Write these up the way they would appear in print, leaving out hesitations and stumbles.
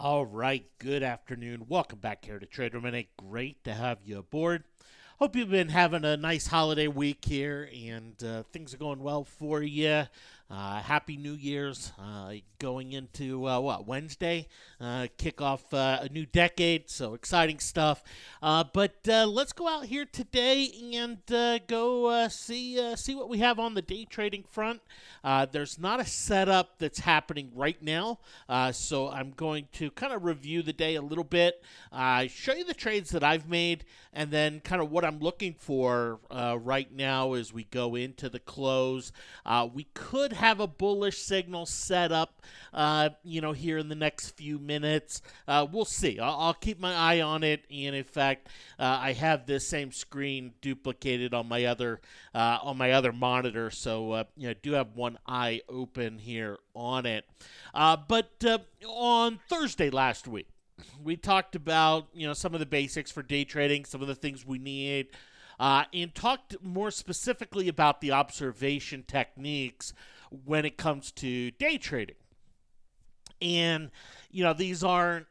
All right, good afternoon. Welcome back here to Trader Minute. Great to have you aboard. Hope you've been having a nice holiday week here and things are going well for you. Happy New Year's. Going into Wednesday? Kick off a new decade, so exciting stuff. But let's go out here today and go see what we have on the day trading front. There's not a setup that's happening right now, so I'm going to kind of review the day a little bit, show you the trades that I've made, and then kind of what I'm looking for right now as we go into the close. We could have a bullish signal set up, here in the next few minutes. We'll see. I'll keep my eye on it, and in fact, I have this same screen duplicated on my other monitor, so I do have one eye open here on it. But on Thursday last week, we talked about some of the basics for day trading, some of the things we need, and talked more specifically about the observation techniques when it comes to day trading. And these aren't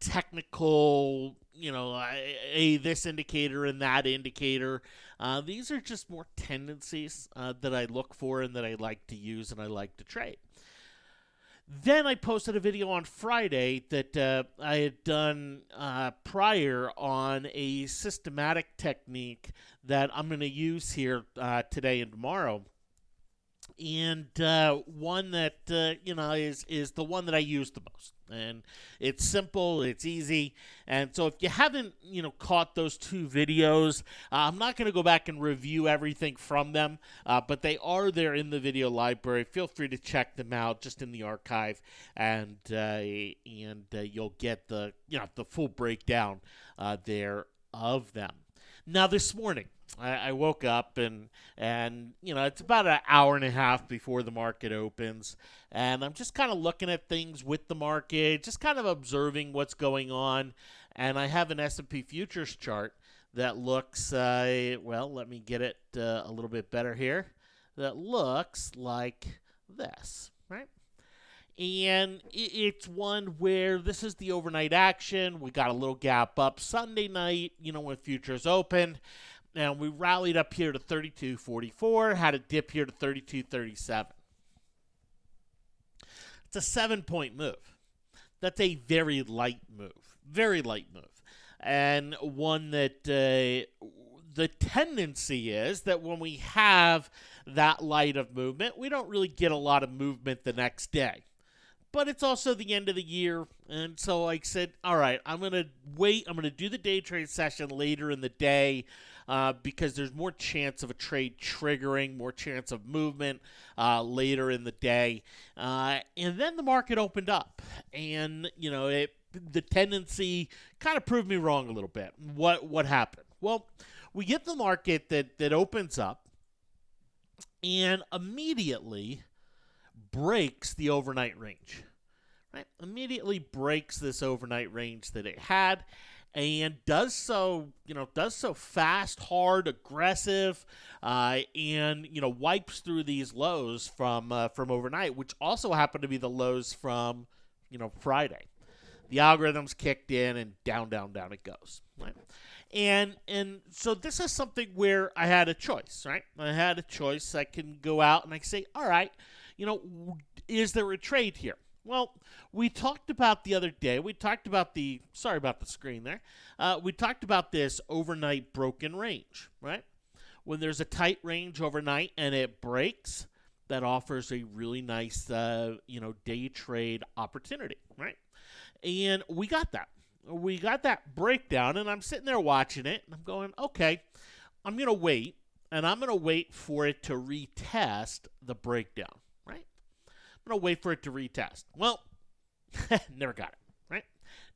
technical. This indicator and that indicator. These are just more tendencies that I look for and that I like to use and I like to trade. Then I posted a video on Friday that I had done prior on a systematic technique that I'm going to use here today and tomorrow. And one that is the one that I use the most, and it's simple, it's easy. And so if you haven't caught those two videos, I'm not going to go back and review everything from them, but they are there in the video library. Feel free to check them out just in the archive, and you'll get the full breakdown there of them. Now this morning, I woke up and it's about an hour and a half before the market opens, and I'm just kind of looking at things with the market, just kind of observing what's going on. And I have an S&P futures chart that looks let me get it a little bit better here. That looks like this, right? And it's one where this is the overnight action. We got a little gap up Sunday night, when futures opened. And we rallied up here to 32.44, had a dip here to 32.37. It's a 7-point move. That's a very light move. And one that the tendency is that when we have that light of movement, we don't really get a lot of movement the next day. But it's also the end of the year, and so I said, all right, I'm going to wait. I'm going to do the day trade session later in the day because there's more chance of a trade triggering, more chance of movement later in the day. And then the market opened up, and, the tendency kind of proved me wrong a little bit. What happened? Well, we get the market that opens up, and immediately breaks the overnight range, right? Immediately breaks this overnight range that it had, and does so fast, hard, aggressive, and wipes through these lows from overnight, which also happen to be the lows from Friday. The algorithms kicked in, and down it goes, right? And so this is something where I had a choice, right? I had a choice. I can go out and I can say, all right, is there a trade here? Well, we talked about the other day. We talked about sorry about the screen there. We talked about this overnight broken range, right? When there's a tight range overnight and it breaks, that offers a really nice, day trade opportunity, right? And we got that. We got that breakdown, and I'm sitting there watching it, and I'm going, okay, I'm going to wait, and I'm going to wait for it to retest the breakdown. I'm going to wait for it to retest. Well, never got it, right?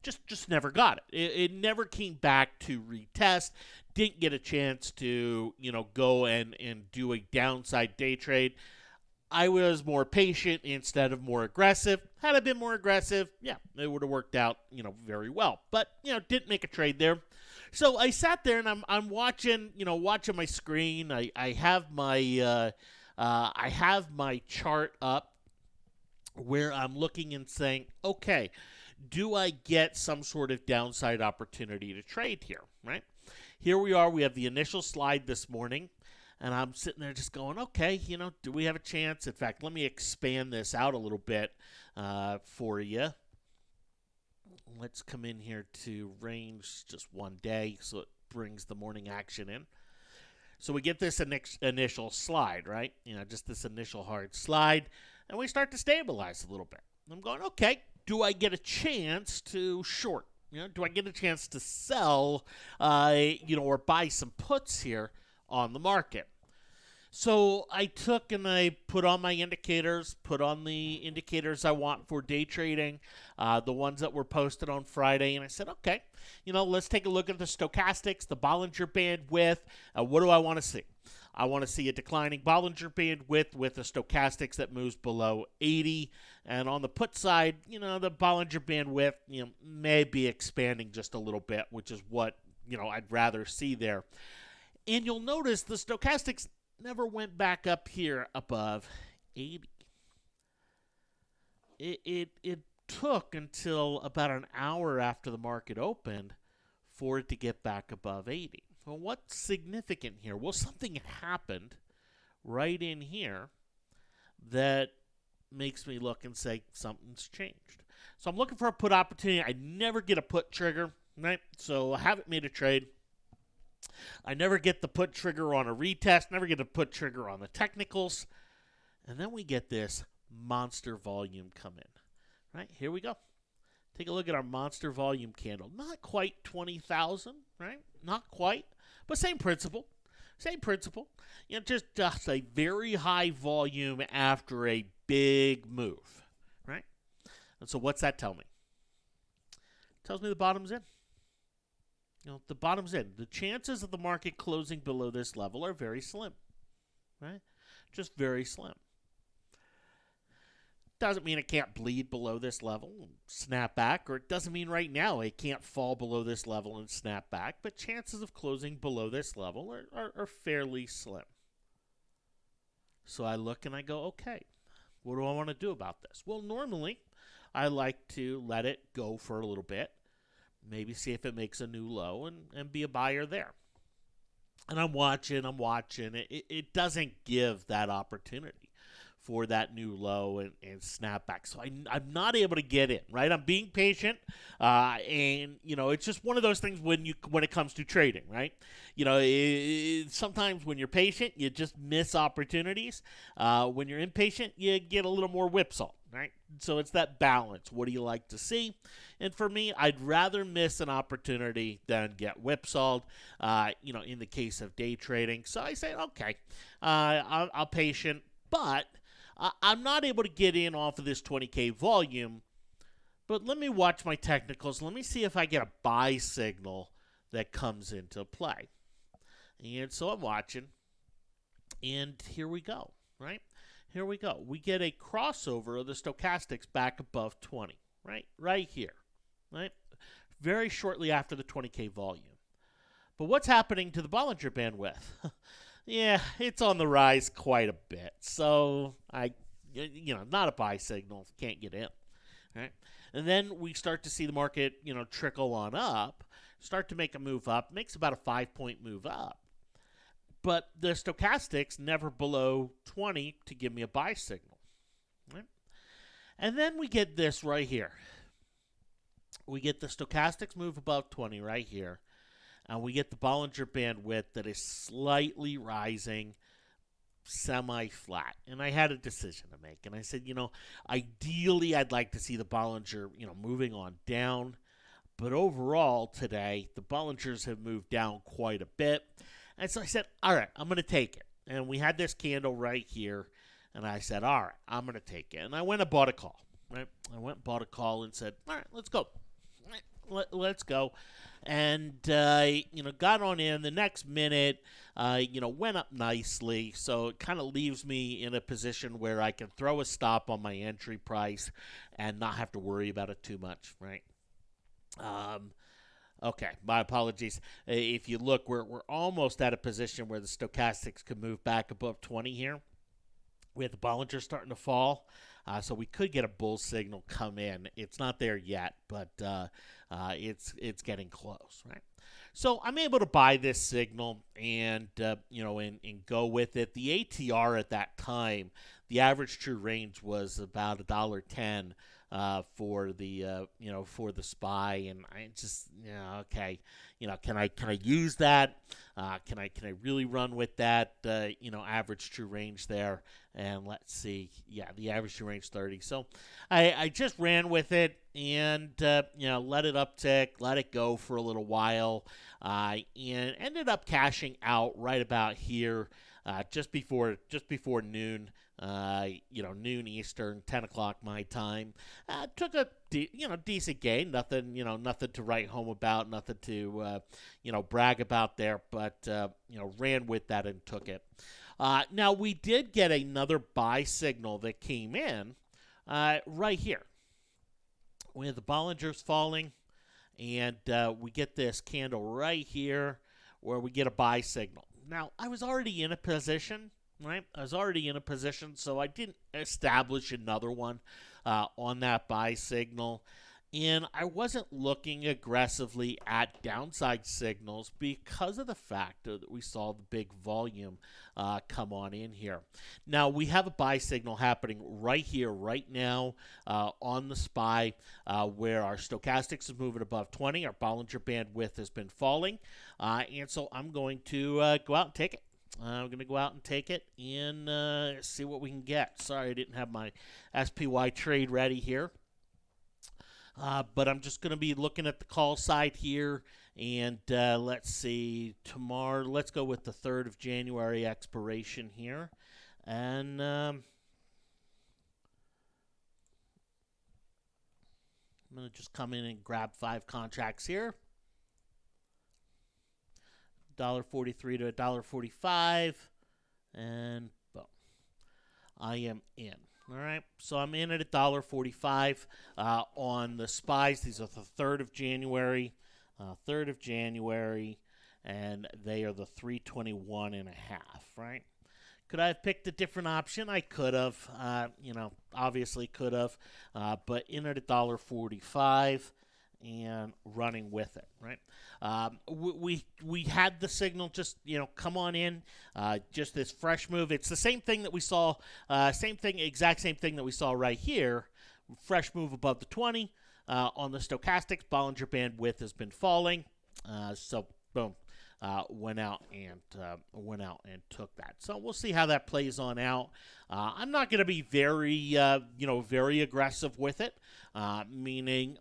Just never got it. It never came back to retest. Didn't get a chance to, go and do a downside day trade. I was more patient instead of more aggressive. Had I been more aggressive, yeah, it would have worked out, very well. But, didn't make a trade there. So I sat there and I'm watching my screen. I have my chart up, where I'm looking and saying, okay, do I get some sort of downside opportunity to trade here, right? Here we are. We have the initial slide this morning. And I'm sitting there just going, okay, do we have a chance? In fact, let me expand this out a little bit for you. Let's come in here to range just one day so it brings the morning action in. So we get this initial slide, right? Just this initial hard slide. And we start to stabilize a little bit. I'm going, okay, do I get a chance to short? Do I get a chance to sell, or buy some puts here on the market? So I took and I put on my indicators, put on the indicators I want for day trading, the ones that were posted on Friday, and I said, okay, let's take a look at the stochastics, the Bollinger Band width. What do I want to see? I want to see a declining Bollinger Band width with a stochastics that moves below 80. And on the put side, the Bollinger Band width, may be expanding just a little bit, which is what, I'd rather see there. And you'll notice the stochastics never went back up here above 80. It took until about an hour after the market opened for it to get back above 80. Well, what's significant here? Well, something happened right in here that makes me look and say something's changed. So I'm looking for a put opportunity. I never get a put trigger, right? So I haven't made a trade. I never get the put trigger on a retest, never get a put trigger on the technicals. And then we get this monster volume come in. Right, here we go. Take a look at our monster volume candle. Not quite 20,000, right? Not quite, but same principle. Same principle. Just a very high volume after a big move, right? And so what's that tell me? It tells me the bottom's in. The bottom's in. The chances of the market closing below this level are very slim, right? Just very slim. Doesn't mean it can't bleed below this level and snap back, or it doesn't mean right now it can't fall below this level and snap back, but chances of closing below this level are fairly slim. So I look and I go, okay, what do I want to do about this? Well, normally I like to let it go for a little bit, maybe see if it makes a new low and be a buyer there. And I'm watching. It doesn't give that opportunity for that new low and snapback. So I'm not able to get in, right? I'm being patient, and it's just one of those things when it comes to trading, right? Sometimes when you're patient, you just miss opportunities. When you're impatient, you get a little more whipsaw, right? So it's that balance. What do you like to see? And for me, I'd rather miss an opportunity than get whipsawed, in the case of day trading. So I say, okay, I'll patient, but I'm not able to get in off of this 20K volume, but let me watch my technicals. Let me see if I get a buy signal that comes into play. And so I'm watching, and here we go, right? Here we go. We get a crossover of the stochastics back above 20, right? Right here, right? Very shortly after the 20K volume. But what's happening to the Bollinger Band width? Yeah, it's on the rise quite a bit. So, not a buy signal. Can't get in. Right? And then we start to see the market, trickle on up, start to make a move up, makes about a 5-point move up. But the stochastics never below 20 to give me a buy signal. Right? And then we get this right here. We get the stochastics move above 20 right here. And we get the Bollinger Band width that is slightly rising, semi-flat. And I had a decision to make. And I said, ideally I'd like to see the Bollinger, moving on down. But overall today, the Bollingers have moved down quite a bit. And so I said, all right, I'm going to take it. And we had this candle right here. And I said, all right, I'm going to take it. And I went and bought a call. Right? I went and bought a call and said, all right, let's go. Let's go. And, got on in the next minute, went up nicely. So it kind of leaves me in a position where I can throw a stop on my entry price and not have to worry about it too much, right? Okay, my apologies. If you look, we're almost at a position where the stochastics could move back above 20 here. We have the Bollinger starting to fall. So we could get a bull signal come in. It's not there yet, but it's getting close, right? So I'm able to buy this signal and and go with it. The ATR at that time, the average true range was about $1.10 for the for the SPY, and I just okay, can I use that? Can I really run with that? Average true range there, and let's see, yeah, the average true range 30. So I just ran with it and let it uptick, let it go for a little while, and ended up cashing out right about here, just before noon. Noon Eastern, 10 o'clock my time. Took a decent gain. Nothing to write home about. Nothing to brag about there. But ran with that and took it. Now we did get another buy signal that came in right here. We have the Bollinger's falling, and we get this candle right here where we get a buy signal. Now I was already in a position. Right, I was already in a position, so I didn't establish another one on that buy signal, and I wasn't looking aggressively at downside signals because of the fact that we saw the big volume come on in here. Now we have a buy signal happening right here, right now, on the SPY, where our stochastics is moving above 20. Our Bollinger Band width has been falling, and so I'm going to go out and take it. I'm going to go out and take it and see what we can get. Sorry, I didn't have my SPY trade ready here. But I'm just going to be looking at the call side here. And let's see, tomorrow, let's go with the 3rd of January expiration here. And I'm going to just come in and grab 5 contracts here. $1.43 to $1.45, and boom, I am in. All right, so I'm in at $1.45 on the SPYs. These are the 3rd of January, and they are the 321 and a half. Right? Could I have picked a different option? I could have. Obviously could have, but in at $1.45. And running with it, right? We had the signal just come on in, just this fresh move. It's the same thing that we saw, exact same thing that we saw right here. Fresh move above the 20 on the stochastics. Bollinger Band width has been falling, so boom. Went out and took that. So we'll see how that plays on out. I'm not going to be very aggressive with it. Meaning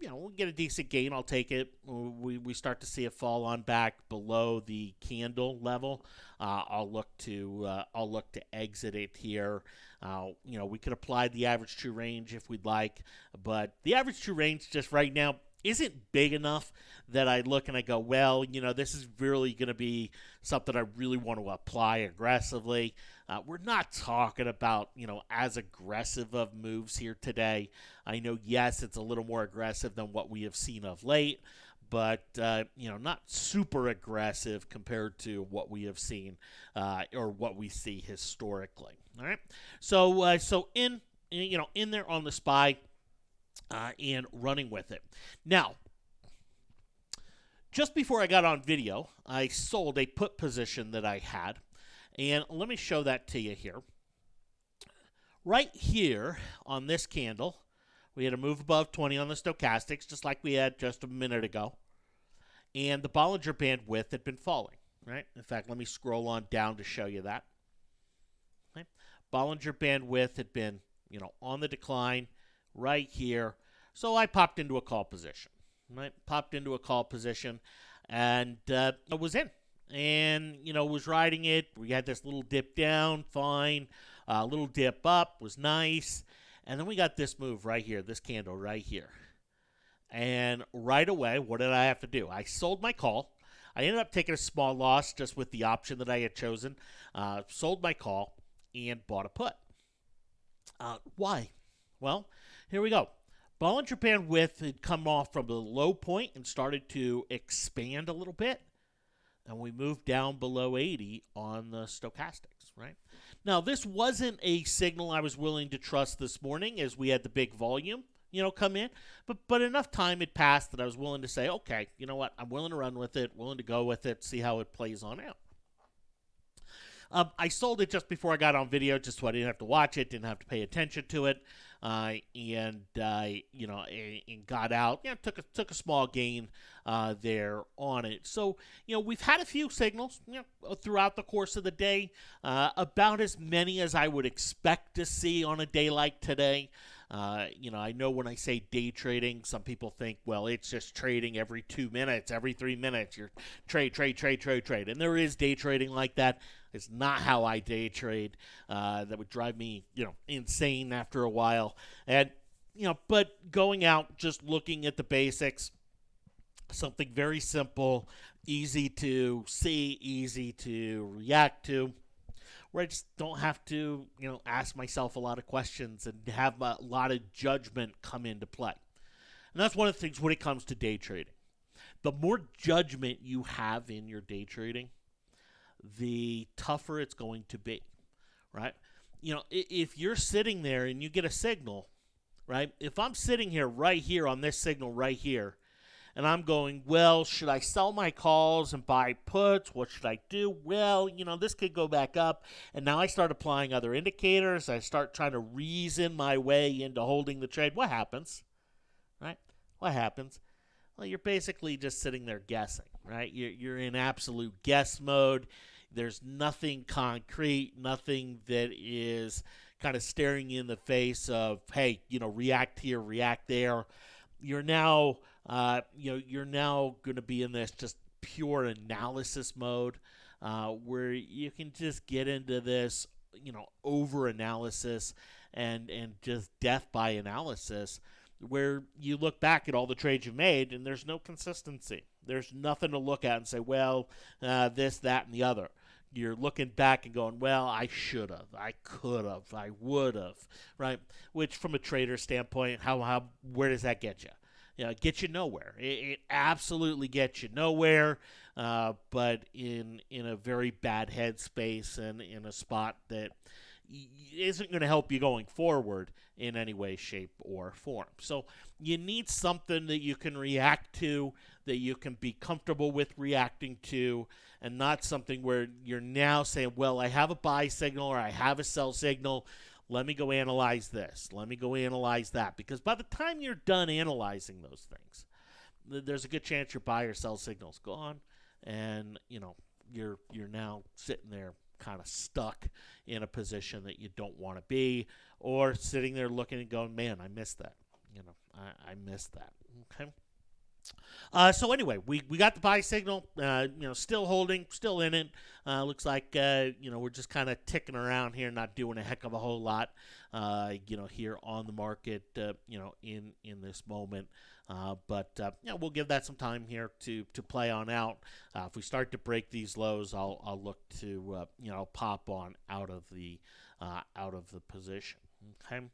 we'll get a decent gain. I'll take it. We start to see it fall on back below the candle level. I'll look to exit it here. We could apply the average true range if we'd like, but the average true range just right now isn't big enough that I look and I go, well, this is really going to be something I really want to apply aggressively. We're not talking about, as aggressive of moves here today. I know, yes, it's a little more aggressive than what we have seen of late, but, not super aggressive compared to what we have seen or what we see historically. All right. So in there on the SPY, and running with it. Now, just before I got on video, I sold a put position that I had, and let me show that to you here. Right here on this candle, we had a move above 20 on the stochastics, just like we had just a minute ago, and the Bollinger Band width had been falling, right? In fact, let me scroll on down to show you that. Okay. Bollinger Band width had been, on the decline, right here. So I popped into a call position, right? And I was in and, was riding it. We had this little dip down, fine. Little dip up was nice. And then we got this move right here, this candle right here. And right away, what did I have to do? I sold my call. I ended up taking a small loss just with the option that I had chosen. Sold my call and bought a put. Why? Well, here we go. Bollinger Band width had come off from the low point and started to expand a little bit. and we moved down below 80 on the stochastics, right? Now, this wasn't a signal I was willing to trust this morning as we had the big volume, come in. But enough time had passed that I was willing to say, okay, you know what? I'm willing to run with it, willing to go with it, see how it plays on out. I sold it just before I got on video, just so I didn't have to watch it, didn't have to pay attention to it, and got out. Took a small gain there on it. So we've had a few signals throughout the course of the day, about as many as I would expect to see on a day like today. I know when I say day trading, some people think, well, it's just trading every 2 minutes, every 3 minutes. You're trade. And there is day trading like that. It's not how I day trade. That would drive me, insane after a while. And, but going out, just looking at the basics, something very simple, easy to see, easy to react to, where I just don't have to, ask myself a lot of questions and have a lot of judgment come into play. And that's one of the things when it comes to day trading. The more judgment you have in your day trading, the tougher it's going to be, right? If you're sitting there and you get a signal, right? If I'm sitting here right here on this signal right here, and I'm going, well, should I sell my calls and buy puts? What should I do? Well, this could go back up. And now I start applying other indicators. I start trying to reason my way into holding the trade. What happens, right? What happens? Well, you're basically just sitting there guessing, right? You're in absolute guess mode. There's nothing concrete, nothing that is kind of staring you in the face of, hey, react here, react there. You're now going to be in this just pure analysis mode, where you can just get into this, over analysis and just death by analysis, where you look back at all the trades you've made and there's no consistency. There's nothing to look at and say, well, this, that, and the other. You're looking back and going, well, I should have, I could have, I would have, right? Which, from a trader standpoint, where does that get you? It gets you nowhere. It absolutely gets you nowhere, but in a very bad headspace and in a spot that isn't going to help you going forward in any way, shape, or form. So you need something that you can react to, that you can be comfortable with reacting to, and not something where you're now saying, well, I have a buy signal or I have a sell signal. Let me go analyze this. Let me go analyze that. Because by the time you're done analyzing those things, there's a good chance your buy or sell signal's gone, and you're now sitting there kind of stuck in a position that you don't want to be, or sitting there looking and going, man, I missed that. I missed that. Okay. So anyway, we got the buy signal, still holding, still in it. Looks like, we're just kind of ticking around here, not doing a heck of a whole lot, here on the market, in this moment. But we'll give that some time here to play on out. If we start to break these lows, I'll look to, pop on out of the position. Okay,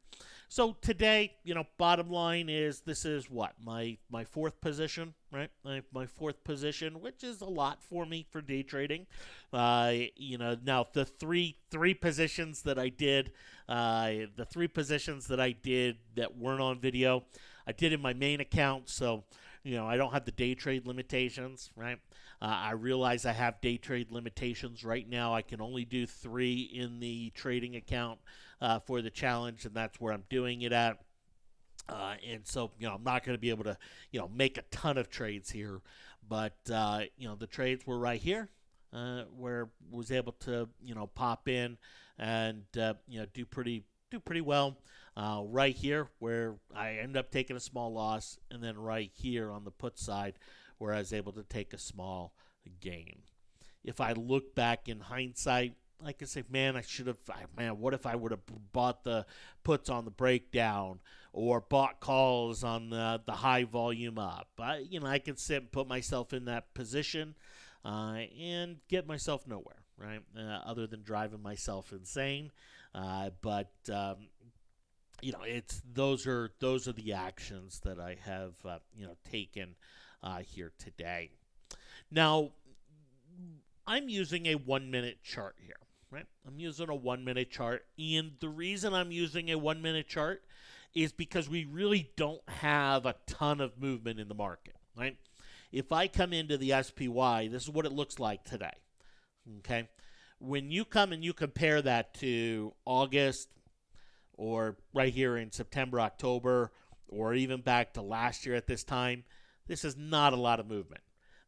so today, bottom line is this is what my fourth position, right? My fourth position, which is a lot for me for day trading. Now the three positions that I did, that weren't on video, I did in my main account, so I don't have the day trade limitations, right? I realize I have day trade limitations right now. I can only do 3 in the trading account for the challenge, and that's where I'm doing it at. And so, I'm not going to be able to, make a ton of trades here. But, the trades were right here, where I was able to, pop in and, do pretty well. Right here, where I end up taking a small loss, and then right here on the put side, where I was able to take a small gain. If I look back in hindsight, I can say, man, what if I would have bought the puts on the breakdown or bought calls on the high volume up? I could sit and put myself in that position and get myself nowhere, right? Other than driving myself insane. But those are the actions that I have taken here today. Now, I'm using a 1 minute chart here, right? I'm using a 1 minute chart. And the reason I'm using a 1 minute chart is because we really don't have a ton of movement in the market, right? If I come into the SPY, this is what it looks like today, okay? When you come and you compare that to August or right here in September, October, or even back to last year at this time, this is not a lot of movement.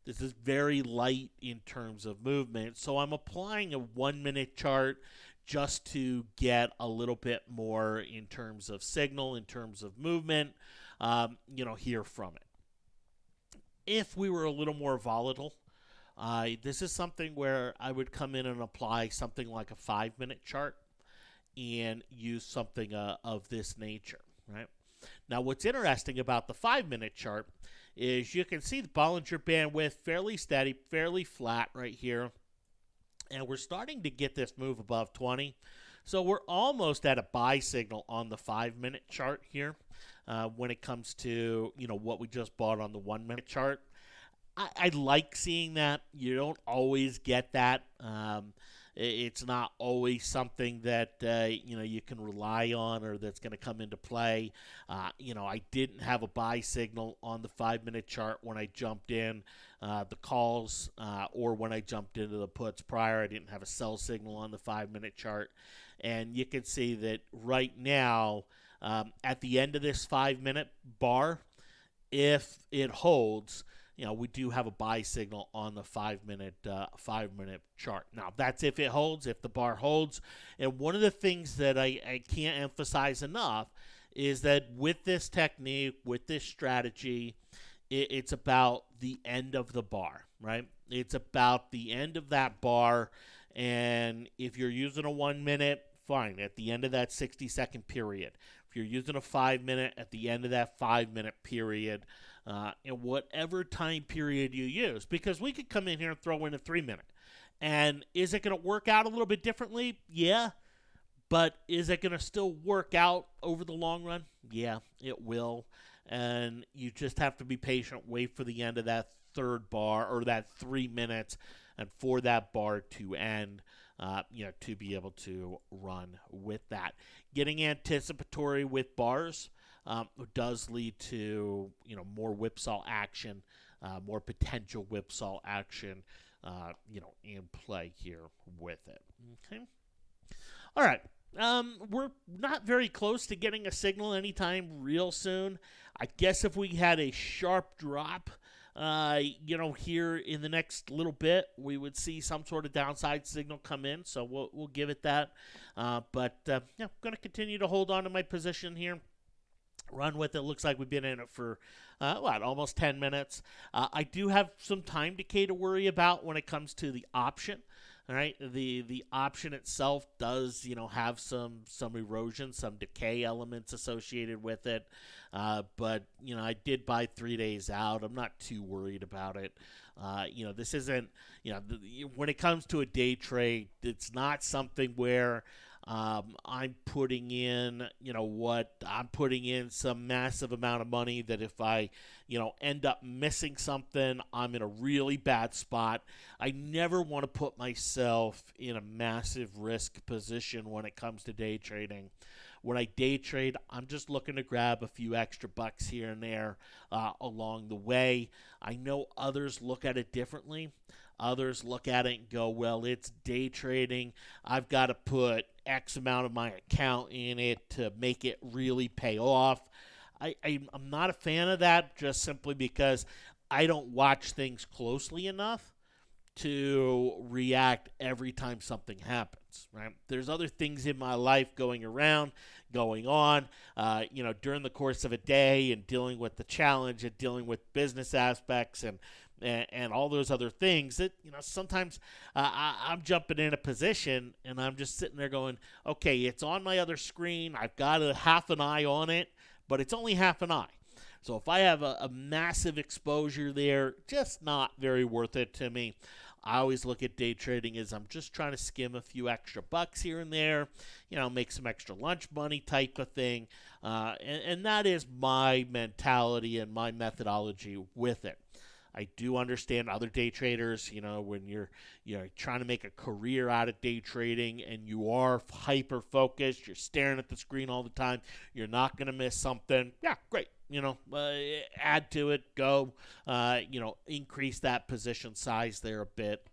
This is very light in terms of movement. So I'm applying a 1 minute chart just to get a little bit more in terms of signal, in terms of movement, here from it. If we were a little more volatile, this is something where I would come in and apply something like a 5 minute chart and use something of this nature, right? Now, what's interesting about the 5 minute chart is you can see the Bollinger Bandwidth fairly steady, fairly flat right here. And we're starting to get this move above 20. So we're almost at a buy signal on the 5 minute chart here when it comes to, what we just bought on the 1 minute chart. I like seeing that. You don't always get that. It's not always something that you can rely on or that's going to come into play. I didn't have a buy signal on the 5 minute chart when I jumped in the calls or when I jumped into the puts prior. I didn't have a sell signal on the 5 minute chart, and you can see that right now at the end of this 5 minute bar, if it holds, we do have a buy signal on the 5 minute chart. Now, that's if it holds, if the bar holds. And one of the things that I can't emphasize enough is that with this technique, with this strategy, it's about the end of the bar, right? It's about the end of that bar. And if you're using a 1 minute, fine, at the end of that 60-second period. If you're using a 5 minute, at the end of that 5 minute period, in whatever time period you use, because we could come in here and throw in a 3 minute. And is it going to work out a little bit differently? Yeah. But is it going to still work out over the long run? Yeah, it will. And you just have to be patient, wait for the end of that third bar or that 3 minutes, and for that bar to end, to be able to run with that. Getting anticipatory with bars does lead to more whipsaw action, more potential whipsaw action, in play here with it. Okay. All right. We're not very close to getting a signal anytime real soon. I guess if we had a sharp drop, here in the next little bit, we would see some sort of downside signal come in. So we'll give it that. But I'm going to continue to hold on to my position here. Run with it. Looks like we've been in it for almost 10 minutes. I do have some time decay to worry about when it comes to the option. All right, the option itself does have some erosion, some decay elements associated with it. But I did buy 3 days out. I'm not too worried about it. This isn't when it comes to a day trade, it's not something where I'm putting in, I'm putting in some massive amount of money that if I, end up missing something, I'm in a really bad spot. I never want to put myself in a massive risk position when it comes to day trading. When I day trade, I'm just looking to grab a few extra bucks here and there along the way. I know others look at it differently. Others look at it and go, well, it's day trading. I've got to put X amount of my account in it to make it really pay off. I'm not a fan of that, just simply because I don't watch things closely enough to react every time something happens, right? There's other things in my life going on, during the course of a day, and dealing with the challenge and dealing with business aspects and all those other things that, sometimes I'm jumping in a position and I'm just sitting there going, okay, it's on my other screen. I've got a half an eye on it, but it's only half an eye. So if I have a massive exposure there, just not very worth it to me. I always look at day trading as I'm just trying to skim a few extra bucks here and there, make some extra lunch money type of thing. And that is my mentality and my methodology with it. I do understand other day traders, when you're trying to make a career out of day trading and you are hyper focused, you're staring at the screen all the time, you're not going to miss something. Yeah, great. Add to it, go, increase that position size there a bit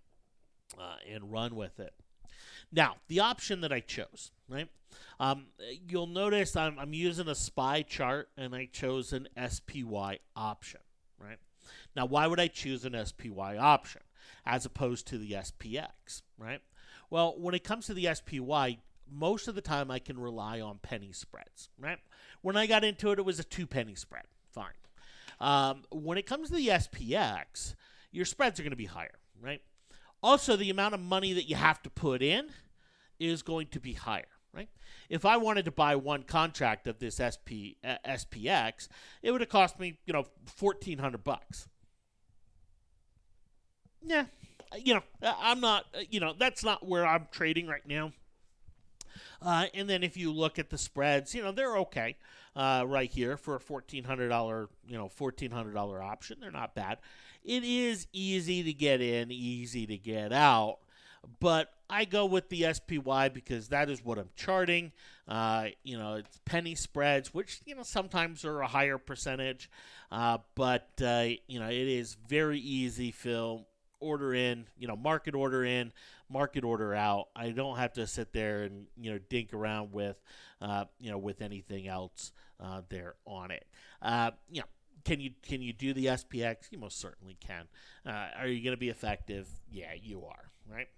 and run with it. Now, the option that I chose, right? You'll notice I'm using a SPY chart, and I chose an SPY option, right? Now, why would I choose an SPY option as opposed to the SPX, right? Well, when it comes to the SPY, most of the time I can rely on penny spreads, right? When I got into it, it was a 2-penny spread. Fine. When it comes to the SPX, your spreads are going to be higher, right? Also, the amount of money that you have to put in is going to be higher, right? If I wanted to buy one contract of this SPX, it would have cost me, $1,400. Yeah, I'm not, that's not where I'm trading right now. And then if you look at the spreads, they're okay right here for a $1,400 option. They're not bad. It is easy to get in, easy to get out, but I go with the SPY because that is what I'm charting. It's penny spreads, which sometimes are a higher percentage, but it is very easy, Phil. Order in, market order in, market order out. I don't have to sit there and dink around with with anything else there on it. Can you do the SPX? You most certainly can. Are you going to be effective? Yeah, you are, right?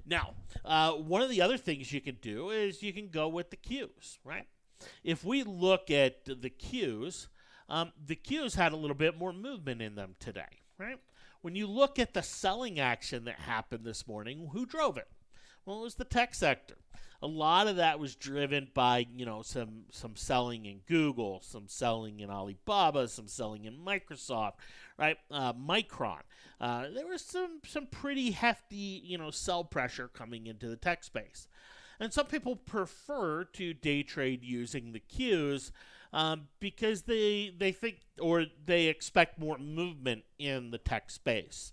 Now, one of the other things you can do is you can go with the Qs, right? If we look at the Qs had a little bit more movement in them today, right? When you look at the selling action that happened this morning, who drove it? Well, it was the tech sector. A lot of that was driven by, some selling in Google, some selling in Alibaba, some selling in Microsoft, right? Micron. There was some pretty hefty, sell pressure coming into the tech space. And some people prefer to day trade using the Qs because they think or they expect more movement in the tech space.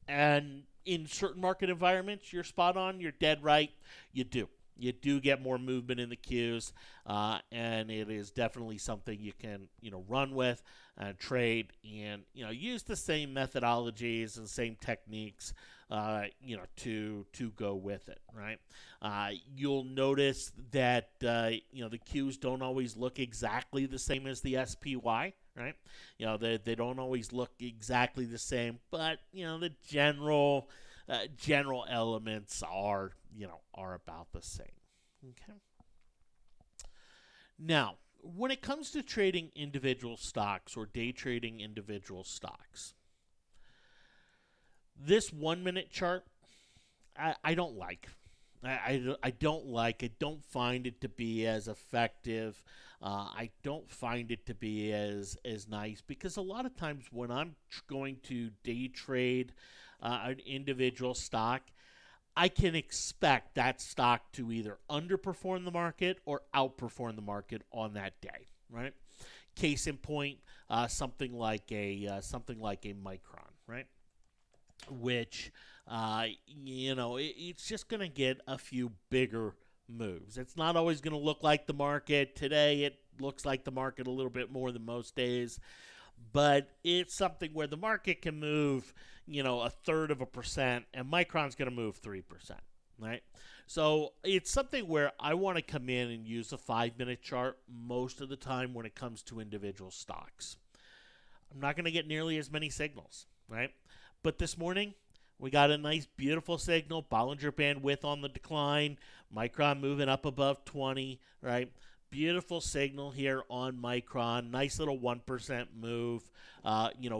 And in certain market environments, you're spot on, you're dead right, you do. You do get more movement in the Qs, and it is definitely something you can, run with and trade and, use the same methodologies and same techniques, to go with it, right? You'll notice that, the Qs don't always look exactly the same as the SPY, right? They don't always look exactly the same, but, the general elements are about the same. Okay. Now, when it comes to trading individual stocks or day trading individual stocks, this 1-minute chart, I don't like. I don't like. I don't find it to be as effective. I don't find it to be as nice because a lot of times when I'm going to day trade an individual stock, I can expect that stock to either underperform the market or outperform the market on that day, right? Case in point, something like a Micron, right? Which it's just going to get a few bigger moves. It's not always going to look like the market. Today, it looks like the market a little bit more than most days. But it's something where the market can move, 1/3%, and Micron's going to move 3%, right? So it's something where I want to come in and use a 5-minute chart most of the time when it comes to individual stocks. I'm not going to get nearly as many signals, right? But this morning, we got a nice, beautiful signal. Bollinger Band width on the decline. Micron moving up above 20, right? Beautiful signal here on Micron. Nice little 1% move,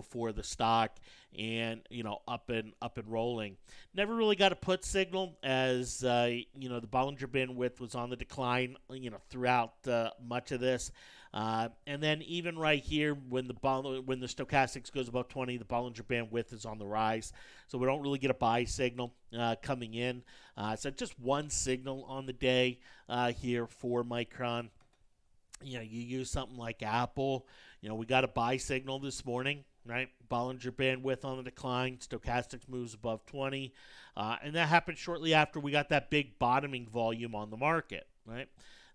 for the stock, and up and rolling. Never really got a put signal as the Bollinger Band width was on the decline, throughout much of this. And then even right here, when the stochastics goes above 20, the Bollinger Band width is on the rise. So we don't really get a buy signal coming in. So just one signal on the day here for Micron. You use something like Apple. We got a buy signal this morning, right? Bollinger Band width on the decline, stochastics moves above 20, and that happened shortly after we got that big bottoming volume on the market, right?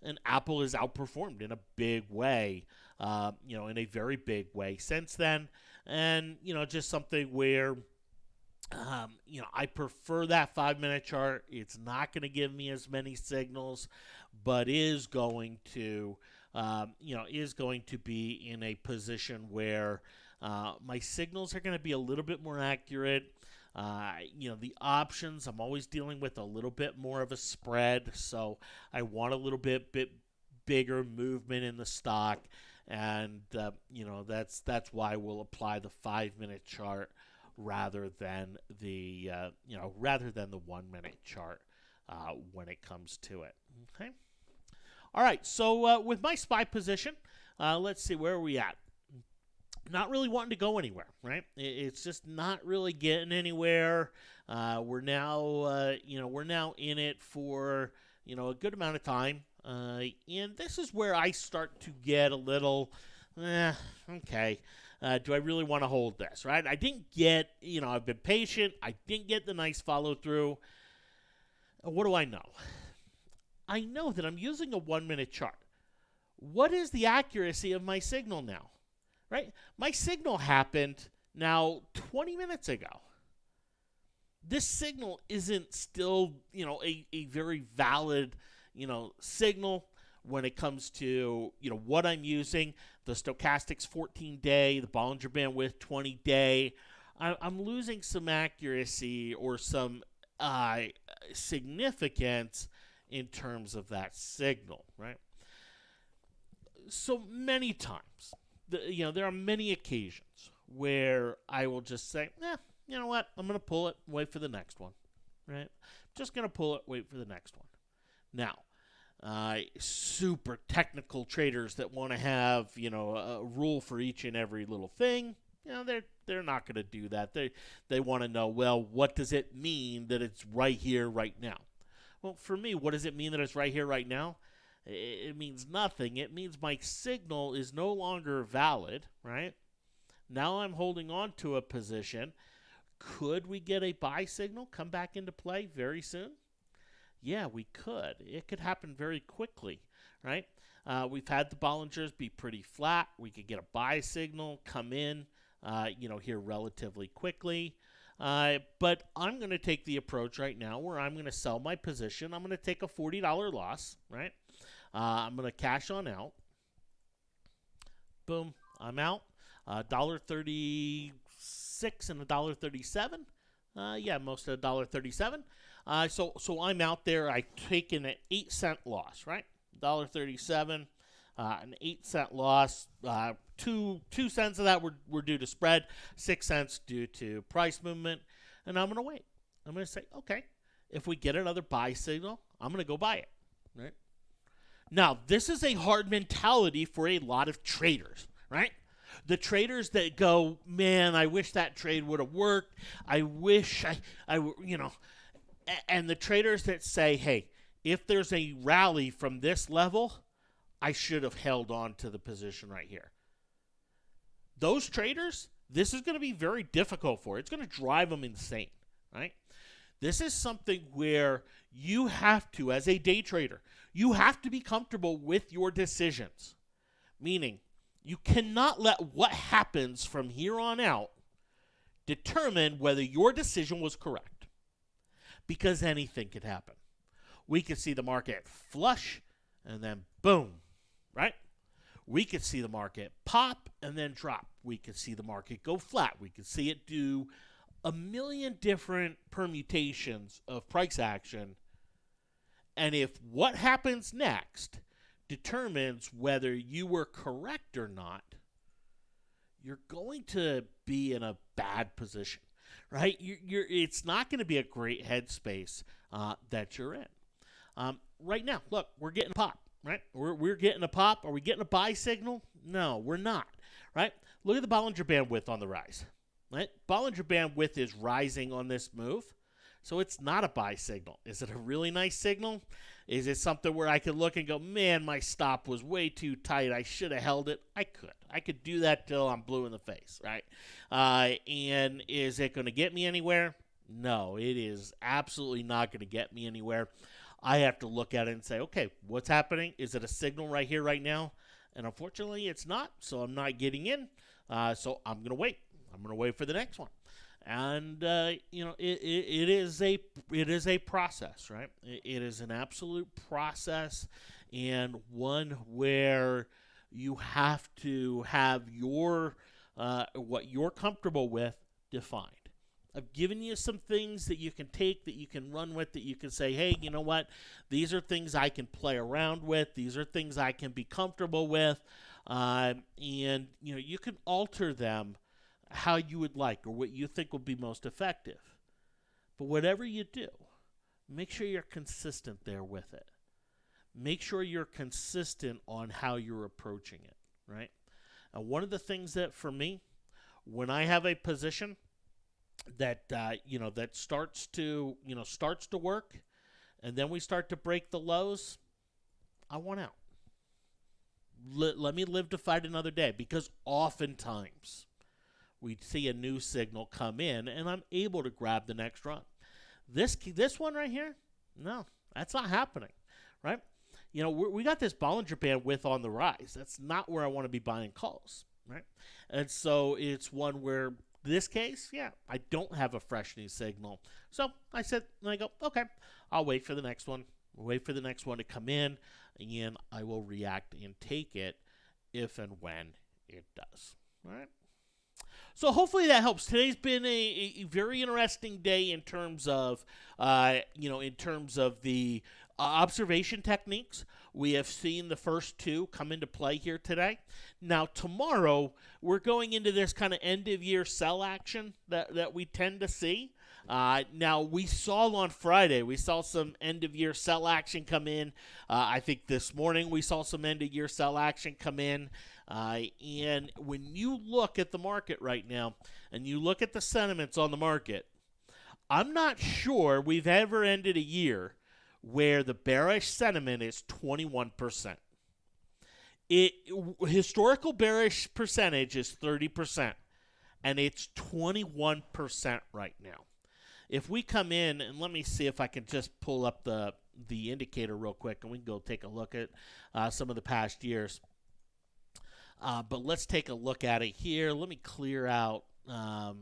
And Apple has outperformed in a big way, in a very big way since then, and just something where I prefer that 5-minute chart. It's not going to give me as many signals, but is going to be in a position where my signals are going to be a little bit more accurate. The options, I'm always dealing with a little bit more of a spread, so I want a little bit bigger movement in the stock, and that's why we'll apply the 5-minute chart rather than the 1-minute chart when it comes to it. Okay. All right. So with my SPY position, let's see, where are we at? Not really wanting to go anywhere, right? It's just not really getting anywhere. We're now in it for a good amount of time, and this is where I start to get a little, okay. Do I really want to hold this, right? I didn't get, I've been patient. I didn't get the nice follow through. What do I know? I know that I'm using a 1-minute chart. What is the accuracy of my signal now, right? My signal happened now 20 minutes ago. This signal isn't still, a very valid, signal when it comes to, what I'm using. The stochastics 14-day, the Bollinger Band width 20-day. I'm losing some accuracy or some significance in terms of that signal, right? So many times, there are many occasions where I will just say, you know what? I'm going to pull it, wait for the next one, right? Just going to pull it, wait for the next one. Now, super technical traders that want to have, a rule for each and every little thing, they're not going to do that. They want to know, well, what does it mean that it's right here, right now? Well, for me, what does it mean that it's right here, right now? It means nothing. It means my signal is no longer valid, right? Now I'm holding on to a position. Could we get a buy signal come back into play very soon? Yeah, we could. It could happen very quickly, right? We've had the Bollingers be pretty flat. We could get a buy signal come in, here relatively quickly. But I'm going to take the approach right now where I'm going to sell my position. I'm going to take a $40 loss, right? I'm going to cash on out. Boom, I'm out. $1.36 and $1.37. Most of $1.37. So I'm out there. I taken an 8-cent loss, right? $1.37, an 8-cent loss. 2 cents of that were due to spread, 6 cents due to price movement, and I'm going to wait. I'm going to say, okay, if we get another buy signal, I'm going to go buy it, right? Now, this is a hard mentality for a lot of traders, right? The traders that go, man, I wish that trade would have worked. I wish and the traders that say, hey, if there's a rally from this level, I should have held on to the position right here. Those traders, this is going to be very difficult for. It's going to drive them insane, right? This is something where you have to, as a day trader, you have to be comfortable with your decisions. Meaning, you cannot let what happens from here on out determine whether your decision was correct. Because anything could happen. We could see the market flush and then boom, right? We could see the market pop and then drop. We could see the market go flat. We could see it do a million different permutations of price action. And if what happens next determines whether you were correct or not, you're going to be in a bad position, right? It's not going to be a great headspace that you're in. Right now, look, we're getting a pop, right? We're getting a pop. Are we getting a buy signal? No, we're not, right? Look at the Bollinger Band width on the rise, right? Bollinger Band width is rising on this move, so it's not a buy signal. Is it a really nice signal? Is it something where I could look and go, man, my stop was way too tight. I should have held it. I could. I could do that till I'm blue in the face, right? And is it going to get me anywhere? No, it is absolutely not going to get me anywhere. I have to look at it and say, okay, what's happening? Is it a signal right here, right now? And unfortunately, it's not, so I'm not getting in. So I'm going to wait. I'm going to wait for the next one. And it is a process, right? It is an absolute process, and one where you have to have your what you're comfortable with defined. I've given you some things that you can take, that you can run with, that you can say, hey, you know what? These are things I can play around with. These are things I can be comfortable with, and you can alter them how you would like or what you think will be most effective. But whatever you do, make sure you're consistent there with it. Make sure you're consistent on how you're approaching it, right? And one of the things that for me, when I have a position that that starts to work, and then we start to break the lows, I want out. Let me live to fight another day, because oftentimes we see a new signal come in, and I'm able to grab the next run. This one right here, no, that's not happening, right? We got this Bollinger Band width on the rise. That's not where I want to be buying calls, right? And so it's one where, this case, yeah, I don't have a fresh new signal. So I go, okay, I'll wait for the next one. Wait for the next one to come in, and I will react and take it if and when it does, all right? So hopefully that helps. Today's been a very interesting day in terms of, the observation techniques. We have seen the first two come into play here today. Now tomorrow we're going into this kind of end of year sell action that we tend to see. Now we saw on Friday, we saw some end of year sell action come in. I think this morning we saw some end of year sell action come in. And when you look at the market right now, and you look at the sentiments on the market, I'm not sure we've ever ended a year where the bearish sentiment is 21%. Historical bearish percentage is 30%, and it's 21% right now. If we come in, and let me see if I can just pull up the indicator real quick, and we can go take a look at some of the past years. But let's take a look at it here. Let me clear out all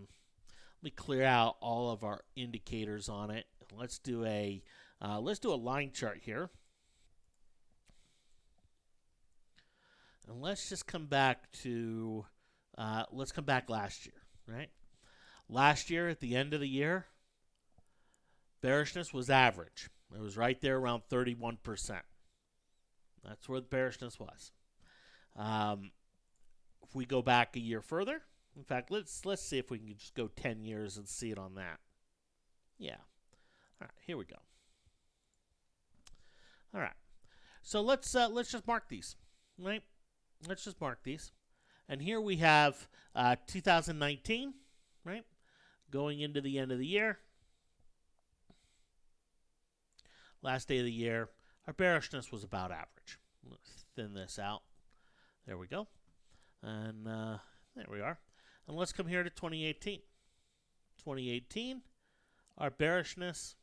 of our indicators on it. Let's do a line chart here, and let's just come back to last year, right? Last year at the end of the year, bearishness was average. It was right there around 31%. That's where the bearishness was. If we go back a year further, in fact, let's see if we can just go 10 years and see it on that. Yeah. All right, here we go. All right. So let's just mark these, right? Let's just mark these. And here we have 2019, right? Going into the end of the year. Last day of the year, our bearishness was about average. Let's thin this out. There we go. And there we are. And let's come here to 2018. 2018, our bearishness,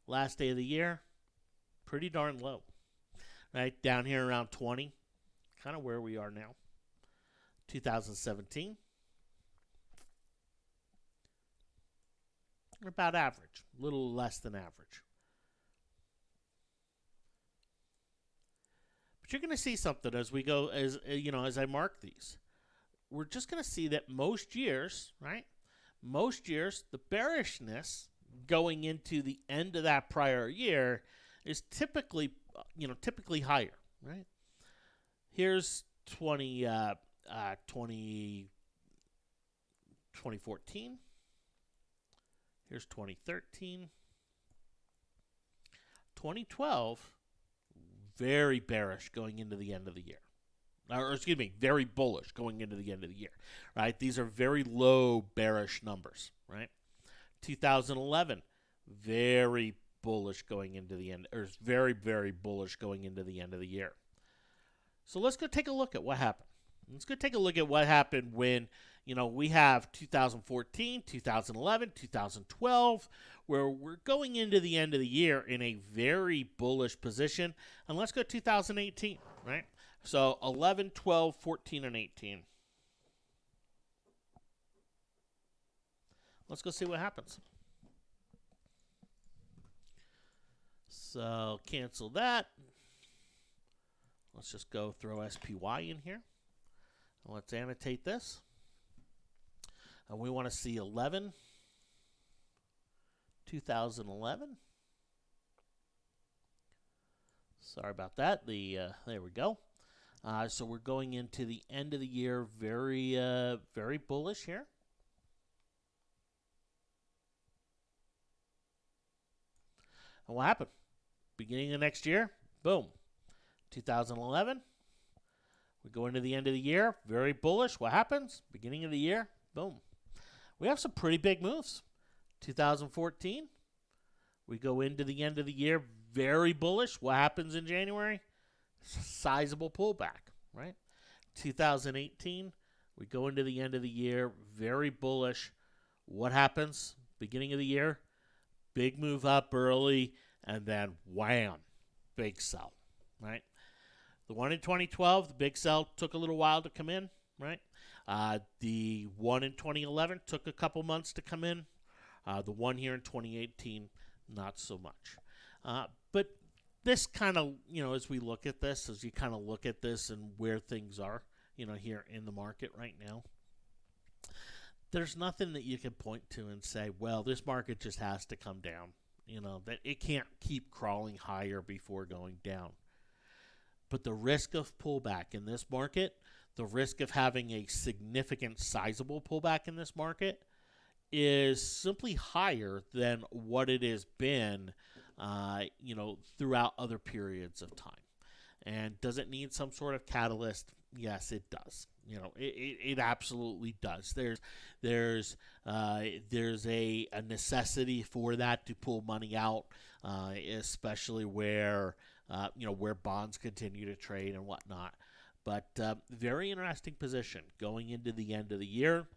last day of the year, pretty darn low. Right down here around 20, kind of where we are now. 2017, we're about average, a little less than average. But you're going to see something as we go, as I mark these. We're just going to see that most years, right? Most years, the bearishness going into the end of that prior year is typically higher, right? Here's 2014. Here's 2013. 2012, very bearish going into the end of the year. Or excuse me, very bullish going into the end of the year, right? These are very low bearish numbers, right? 2011, very bullish going into the end, or very, very bullish going into the end of the year. So let's go take a look at what happened. Let's go take a look at what happened when, we have 2014, 2011, 2012, where we're going into the end of the year in a very bullish position. And let's go 2018, right? So 11, 12, 14, and 18. Let's go see what happens. So cancel that. Let's just go throw SPY in here. And let's annotate this. And we want to see 11, 2011. Sorry about that. There we go. So we're going into the end of the year very, very bullish here. And what happened? Beginning of next year, boom. 2011. We go into the end of the year, very bullish. What happens? Beginning of the year, boom. We have some pretty big moves. 2014, we go into the end of the year, very bullish. What happens in January? Sizable pullback, right? 2018, we go into the end of the year, very bullish. What happens? Beginning of the year, big move up early, and then wham, big sell, right? The one in 2012, the big sell took a little while to come in, right? The one in 2011 took a couple months to come in. The one here in 2018, not so much. But this kind of, as we look at this, as you kind of look at this and where things are, here in the market right now, there's nothing that you can point to and say, well, this market just has to come down. That it can't keep crawling higher before going down. But the risk of pullback in this market, the risk of having a significant sizable pullback in this market is simply higher than what it has been, throughout other periods of time. And does it need some sort of catalyst? Yes, it does. It absolutely does. There's a necessity for that to pull money out, especially where bonds continue to trade and whatnot. But very interesting position going into the end of the year.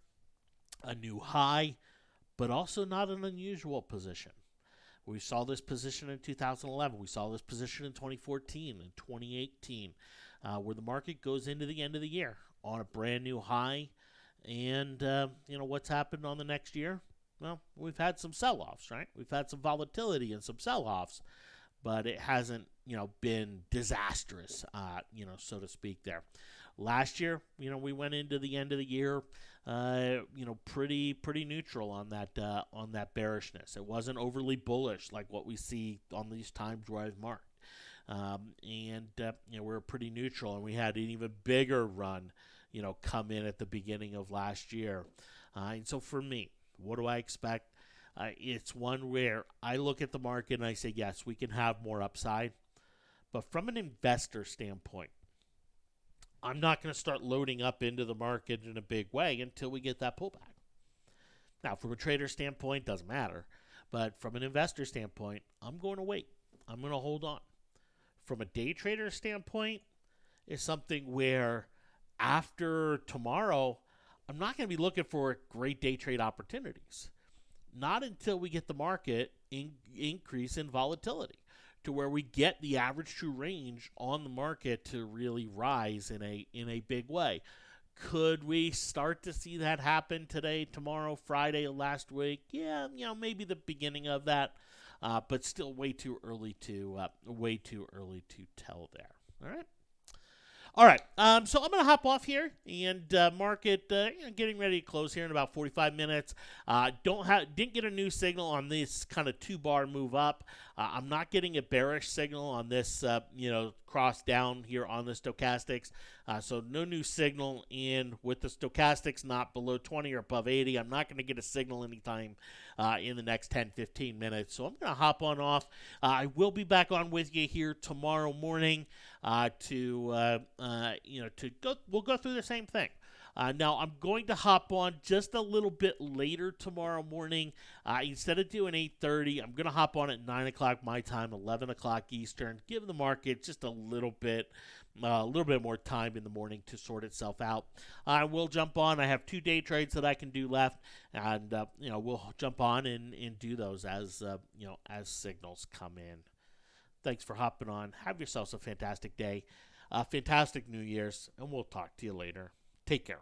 A new high, but also not an unusual position. We saw this position in 2011. We saw this position in 2014 and 2018, where the market goes into the end of the year on a brand new high. And, what's happened on the next year? Well, we've had some sell-offs, right? We've had some volatility and some sell-offs, but it hasn't, been disastrous, so to speak there. Last year, we went into the end of the year, pretty neutral on that bearishness. It wasn't overly bullish like what we see on these times where I've marked. We were pretty neutral, and we had an even bigger run, come in at the beginning of last year. And so for me, what do I expect? It's one where I look at the market and I say, yes, we can have more upside. But from an investor standpoint, I'm not going to start loading up into the market in a big way until we get that pullback. Now, from a trader standpoint, doesn't matter. But from an investor standpoint, I'm going to wait. I'm going to hold on. From a day trader standpoint, it's something where after tomorrow, I'm not going to be looking for great day trade opportunities. Not until we get the market increase in volatility to where we get the average true range on the market to really rise in a big way. Could we start to see that happen today, tomorrow, Friday, last week? Yeah, maybe the beginning of that, but still way too early to tell there. All right. So I'm going to hop off here and market getting ready to close here in about 45 minutes. Didn't get a new signal on this kind of 2-bar move up. I'm not getting a bearish signal on this cross down here on the stochastics. So no new signal in with the stochastics not below 20 or above 80. I'm not going to get a signal anytime in the next 10-15 minutes. So I'm going to hop on off. I will be back on with you here tomorrow morning to go. We'll go through the same thing. Now, I'm going to hop on just a little bit later tomorrow morning. Instead of doing 8:30, I'm going to hop on at 9 o'clock my time, 11 o'clock Eastern, give the market just a little bit more time in the morning to sort itself out. I will jump on. I have 2 day trades that I can do left, and we'll jump on and do those as signals come in. Thanks for hopping on. Have yourselves a fantastic day, fantastic New Year's, and we'll talk to you later. Take care.